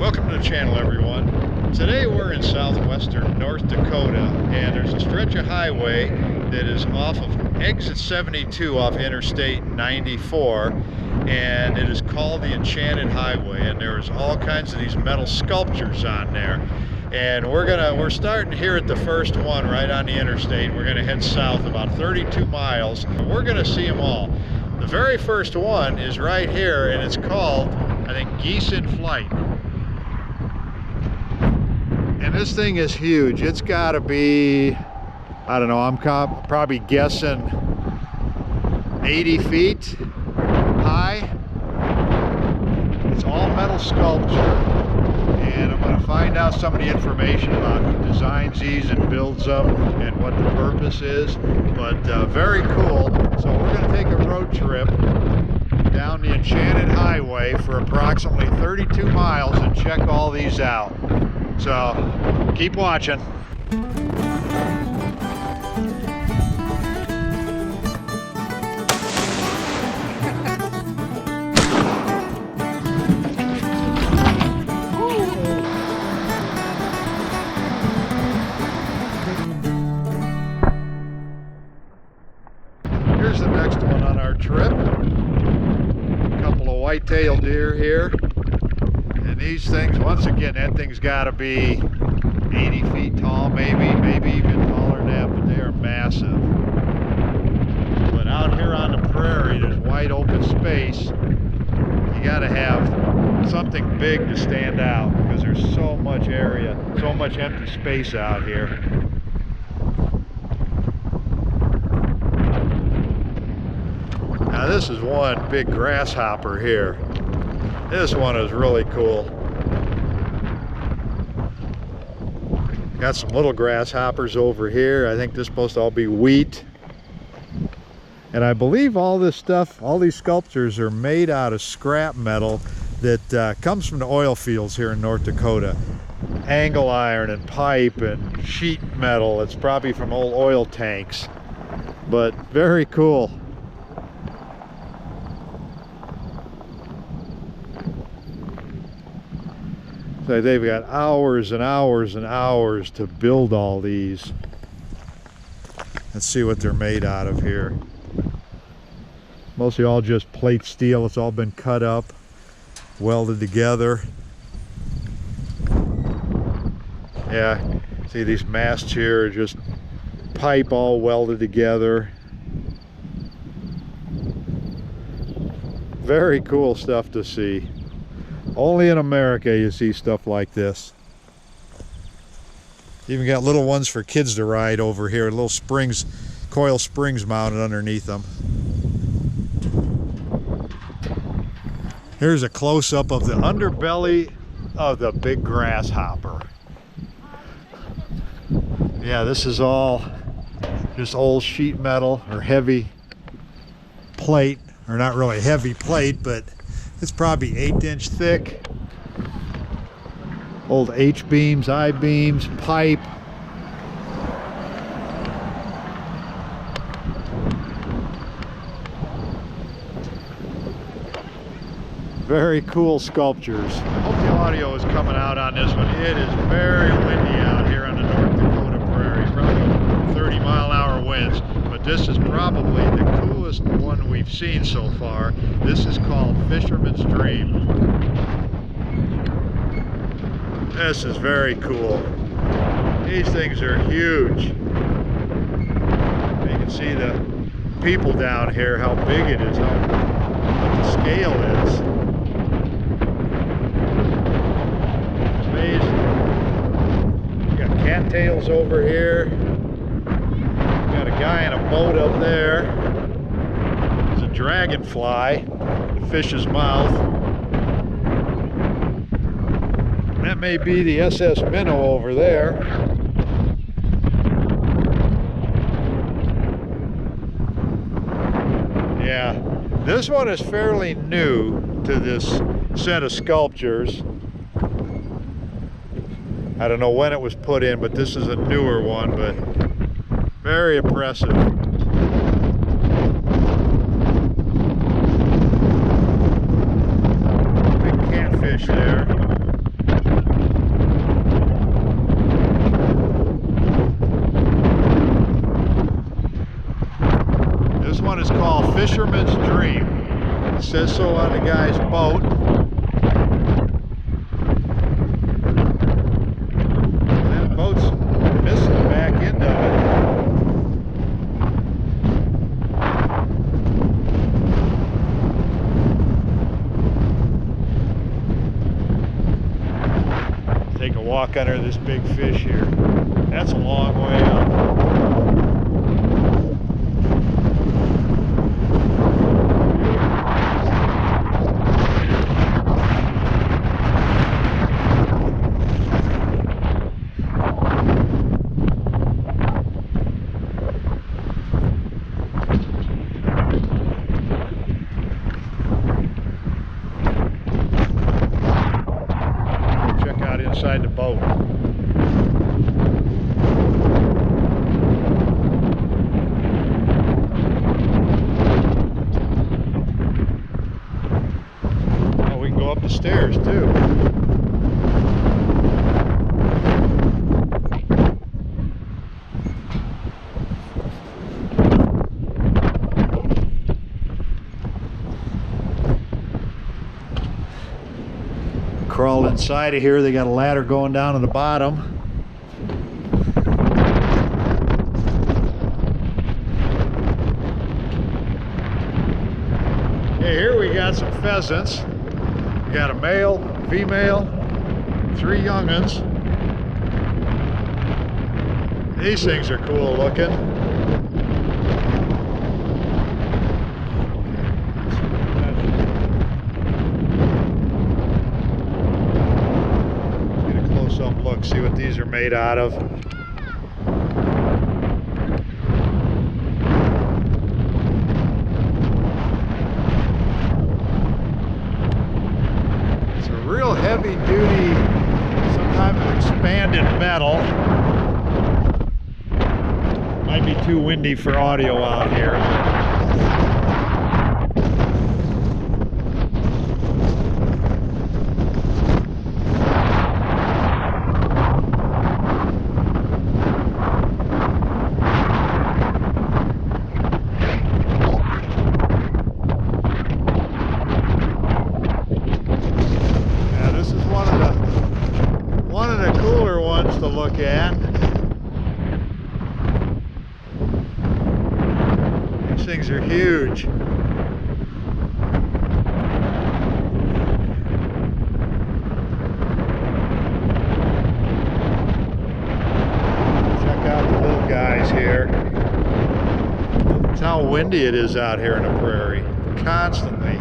Welcome to the channel, everyone. Today we're in southwestern North Dakota, and there's a stretch of highway that is off of exit 72 off Interstate 94, and it is called the Enchanted Highway, and there's all kinds of these metal sculptures on there. And we're starting here at the first one right on the interstate. We're gonna head south about 32 miles. We're gonna see them all. The very first one is right here, and it's called, I think, Geese in Flight. And this thing is huge. It's got to be, I don't know, I'm probably guessing 80 feet high. It's all metal sculpture. And I'm going to find out some of the information about who designs these and builds them and what the purpose is. But very cool. So we're going to take a road trip down the Enchanted Highway for approximately 32 miles and check all these out. So keep watching. Here's the next one on our trip. A couple of white-tailed deer here. And these things, once again, that thing's got to be 80 feet tall, maybe even taller than that, but they are massive. But out here on the prairie, there's wide open space. You got to have something big to stand out because there's so much area, so much empty space out here. Now this is one big grasshopper here. This one is really cool. Got some little grasshoppers over here. I think this is supposed to all be wheat. And I believe all this stuff, all these sculptures are made out of scrap metal that comes from the oil fields here in North Dakota. Angle iron and pipe and sheet metal. It's probably from old oil tanks. But very cool. So they've got hours and hours and hours to build all these. Let's see what they're made out of here. Mostly all just plate steel. It's all been cut up, welded together. Yeah, see these masts here are just pipe all welded together. Very cool stuff to see. Only in America you see stuff like this. Even got little ones for kids to ride over here, little springs, coil springs mounted underneath them. Here's a close-up of the underbelly of the big grasshopper. Yeah, this is all just old sheet metal or heavy plate, or not really heavy plate, but it's probably 1/8 thick. Old H-beams, I-beams, pipe. Very cool sculptures. I hope the audio is coming out on this one. It is very windy out here on the North Dakota prairie, probably 30-mile-an-hour winds. But this is probably the coolest one we've seen so far. This is called Fisherman's Dream. This is very cool. These things are huge. You can see the people down here, how big it is, what the scale is. Amazing. You got cattails over here. Got a guy in a boat up there. There's a dragonfly, the fish's mouth. That may be the SS Minnow over there. Yeah, this one is fairly new to this set of sculptures. I don't know when it was put in, but this is a newer one, but very impressive. Big catfish there. is called Fisherman's Dream. It says so on the guy's boat. That boat's missing the back end of it. Take a walk under this big fish here. That's a long way up. Inside the boat. Oh, we can go up the stairs too. Crawl inside of here. They got a ladder going down to the bottom. Okay, here we got some pheasants. We got a male, female, 3 young'uns. These things are cool looking. Look, see what these are made out of. It's a real heavy duty, some type of expanded metal. Might be too windy for audio out here. To look at. These things are huge. Check out the little guys here. That's how windy it is out here in the prairie. Constantly.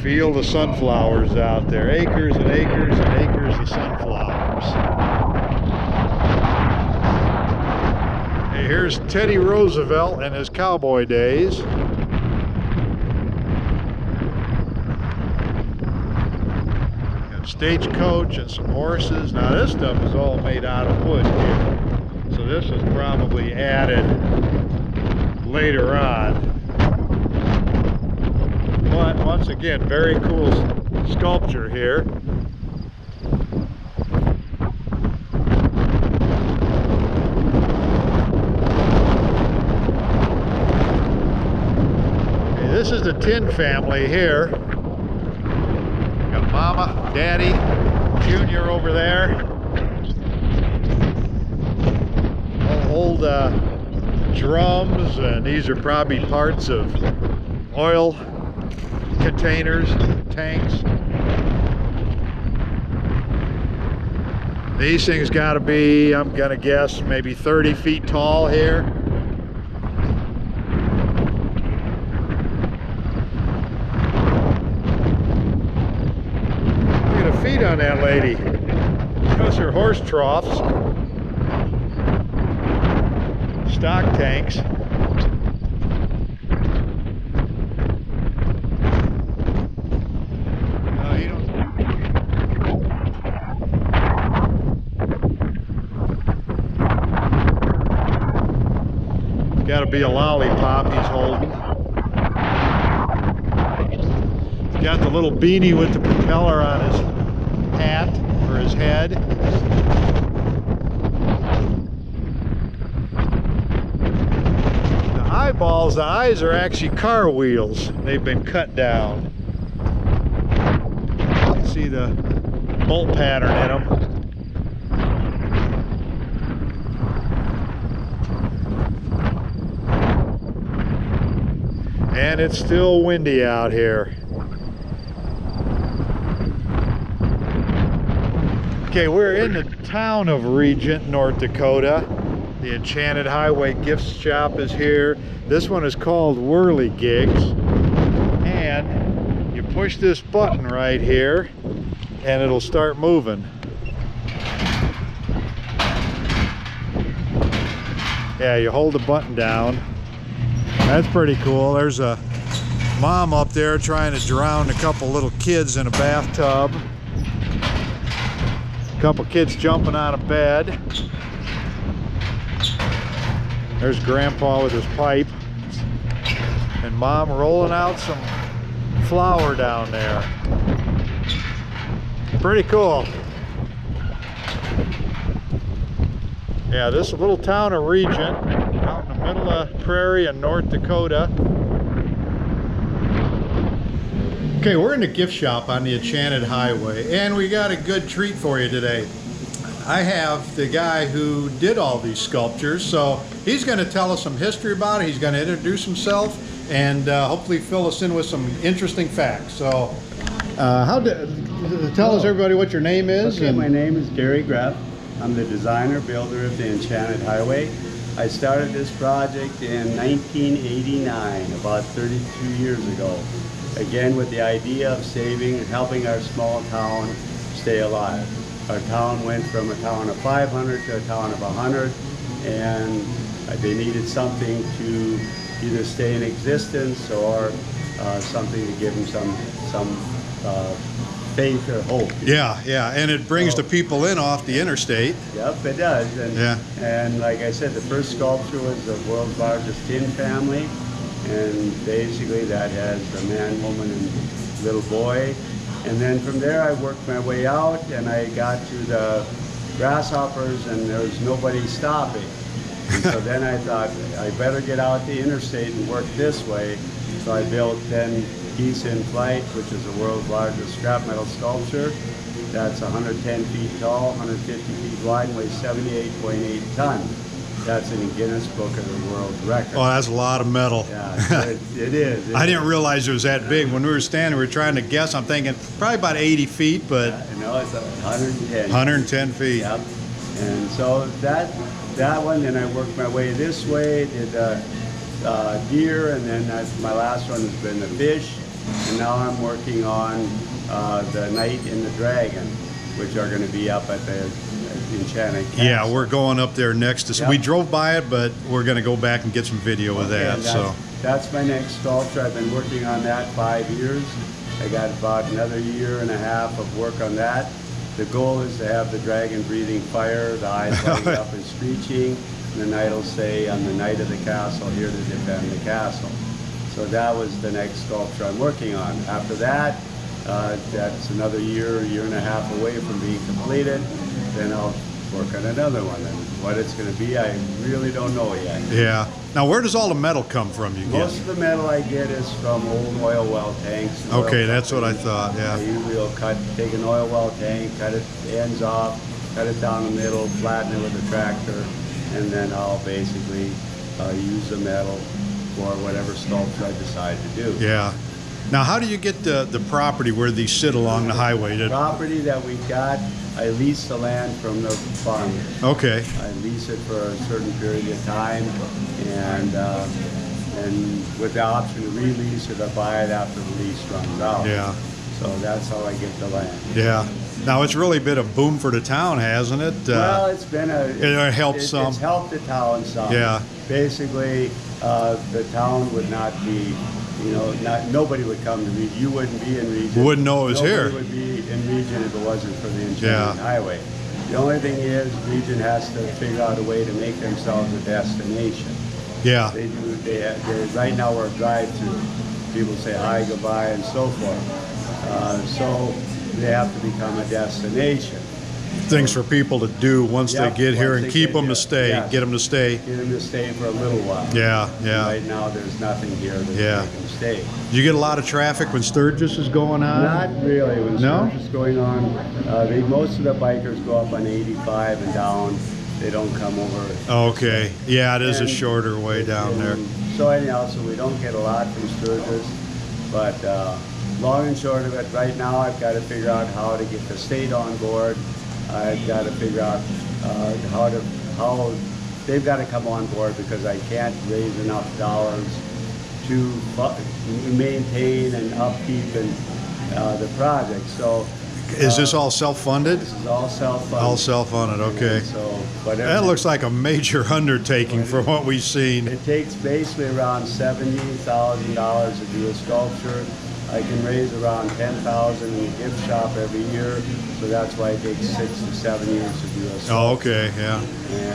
Field of sunflowers out there. Acres and acres and acres of sunflowers. Hey, here's Teddy Roosevelt in his cowboy days. Got a stagecoach and some horses. Now this stuff is all made out of wood here. So this is probably added later on. But once again, very cool sculpture here. Okay, this is the Tin family here. Got Mama, Daddy, Junior over there. Old drums, and these are probably parts of oil containers, tanks. These things got to be, I'm gonna guess, maybe 30 feet tall here. Look at the feet on that lady. Those are horse troughs. Stock tanks. Got to be a lollipop he's holding. got the little beanie with the propeller on his hat, or his head. The eyeballs, the eyes are actually car wheels. They've been cut down. You can see the bolt pattern in them. And it's still windy out here. Okay, we're in the town of Regent, North Dakota. The Enchanted Highway gift shop is here. This one is called Whirligigs. And you push this button right here and it'll start moving. Yeah, you hold the button down. That's pretty cool. There's a mom up there trying to drown a couple little kids in a bathtub. A couple kids jumping out of bed. There's Grandpa with his pipe. And Mom rolling out some flour down there. Pretty cool. Yeah, this little town of Regent, out in the middle of prairie in North Dakota. Okay, we're in the gift shop on the Enchanted Highway, and we got a good treat for you today. I have the guy who did all these sculptures, so he's going to tell us some history about it. He's going to introduce himself and hopefully fill us in with some interesting facts. So, tell us, everybody, what your name is. Okay, my name is Graf. I'm the designer, builder of the Enchanted Highway. I started this project in 1989, about 32 years ago. Again, with the idea of saving and helping our small town stay alive. Our town went from a town of 500 to a town of 100, and they needed something to either stay in existence or something to give them some faith or hope. Yeah, yeah, and it brings the people in off the interstate. Yep, it does. And, yeah. And like I said, the first sculpture was the world's largest tin family, and basically that has the man, woman, and little boy. And then from there I worked my way out, and I got to the grasshoppers, and there was nobody stopping. And so then I thought I better get out the interstate and work this way. So I built 10 geese in flight, which is the world's largest scrap metal sculpture. That's 110 feet tall, 150 feet wide, and weighs 78.8 tons. That's in the Guinness Book of the World Record. Oh, that's a lot of metal. Yeah, it is. I didn't realize it was that big. When we were standing, we were trying to guess. I'm thinking probably about 80 feet, but... No, it's 110. 110 feet. Yep. And so that one, then I worked my way this way, did deer, and then my last one has been the fish. And now I'm working on the Knight and the Dragon, which are going to be up at the Enchanted Castle. Yeah, we're going up there next. Yep. We drove by it, but we're going to go back and get some video of that. That's my next sculpture. I've been working on that 5 years. I got about another year and a half of work on that. The goal is to have the dragon breathing fire, the eyes lighting up and screeching, and the knight will say, "I'm the knight of the castle, here to defend the castle." So that was the next sculpture I'm working on. After that, that's another year and a half away from being completed. Then I'll work on another one. And what it's going to be, I really don't know yet. Yeah. Now, where does all the metal come from? Most of the metal I get is from old oil well tanks. Okay, that's what I thought, yeah. I usually will take an oil well tank, cut it ends off, cut it down the middle, flatten it with a tractor, and then I'll basically use the metal for whatever sculpture I decide to do. Yeah. Now, how do you get the property where these sit along the highway? The property that we got, I lease the land from the farmer. Okay. I lease it for a certain period of time, and with the option to release it or buy it after the lease runs out. Yeah. So that's how I get the land. Yeah. Now, it's really been a boom for the town, hasn't it? Well, it's been it helped some. It's helped the town some. Yeah. Basically, the town would not be, nobody would come to Regent. You wouldn't be in Regent. Wouldn't know it was here. Nobody would be in Regent if it wasn't for the Enchanted Highway. The only thing is, Regent has to figure out a way to make themselves a destination. Yeah. They right now we're a drive-through. People say hi, goodbye, and so forth. So they have to become a destination. Things for people to do once Yep, they get here once and they keep get them to here. stay, Yes. get them to stay. Get them to stay for a little while. Yeah, yeah. Right now, there's nothing here that Yeah. make them stay. Do you get a lot of traffic when Sturgis is going on? Not really. When No? Sturgis is going on, most of the bikers go up on 85 and down. They don't come over. Okay. Yeah, it is a And- shorter way down there. So anyhow, so we don't get a lot from Sturgis, but long and short of it, right now I've got to figure out how to get the state on board. I've got to figure out how they've got to come on board, because I can't raise enough dollars to maintain and upkeep and the project. So Is this all self-funded? this is all self-funded. All self-funded, okay. So, but That looks like a major undertaking from what we've seen. it takes basically around $70,000 to do a sculpture. I can raise around $10,000 in the gift shop every year, so that's why it takes 6 to 7 years to do a sculpture. Oh, okay, yeah.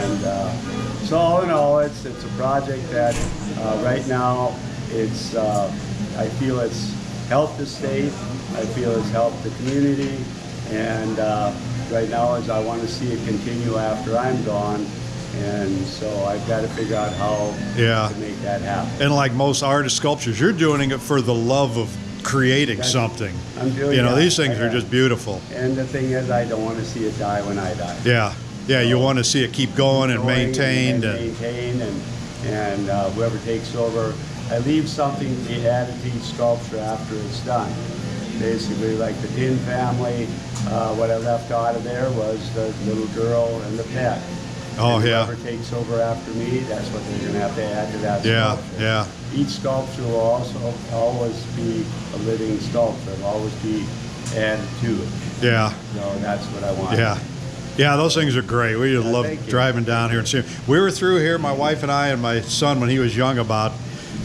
And so all in all, it's a project that right now I feel it's helped the state. I feel it's helped the community, and right now is I want to see it continue after I'm gone, and so I've got to figure out how Yeah. to make that happen. And like most artist sculptures, you're doing it for the love of creating something. I'm doing You know, that. these things are Yeah. just beautiful. And the thing is, I don't want to see it die when I die. Yeah, yeah, you want to see it keep going and maintained. maintained, and whoever takes over, I leave something to be added to each sculpture after it's done. Basically, like the Din family, what I left out of there was the little girl and the pet. Oh, And yeah. whoever takes over after me, that's what they're going to have to add to that Yeah, sculpture. yeah. Each sculpture will also always be a living sculpture. It'll always be added to it. Yeah, So that's what I want. yeah. Yeah, those things are great. We just love thank you. driving down here and seeing. We were through here, my wife and I and my son, when he was young, about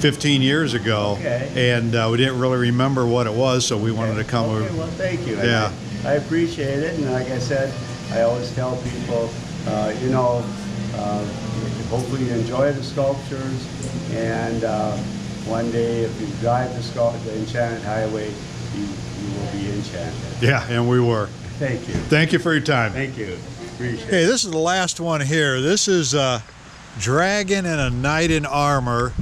15 years ago. Okay. And we didn't really remember what it was, so we wanted to come over. Okay, well, thank you. And Yeah. I appreciate it, and like I said, I always tell people, hopefully you enjoy the sculptures, and one day if you drive the Enchanted Highway, you will be enchanted. Yeah, and we were. Thank you. Thank you for your time. Thank you. Appreciate Okay, it. this is the last one here. This is a dragon and a knight in armor.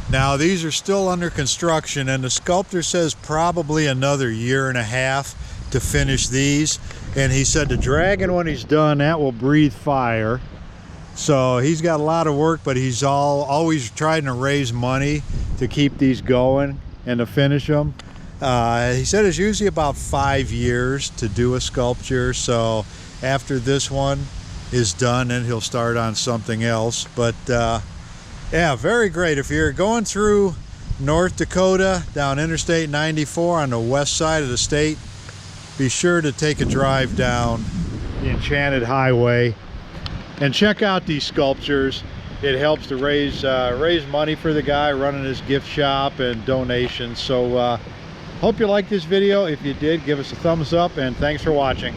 Now these are still under construction, and the sculptor says probably another 1.5 years to finish these. And he said the dragon, when he's done, that will breathe fire. So he's got a lot of work, but he's always trying to raise money to keep these going and to finish them. He said it's usually about 5 years to do a sculpture. So after this one is done, then he'll start on something else. But yeah, very great. If you're going through North Dakota down Interstate 94 on the west side of the state, be sure to take a drive down the Enchanted Highway and check out these sculptures. It helps to raise money for the guy running his gift shop and donations. So hope you liked this video. If you did, give us a thumbs up, and thanks for watching.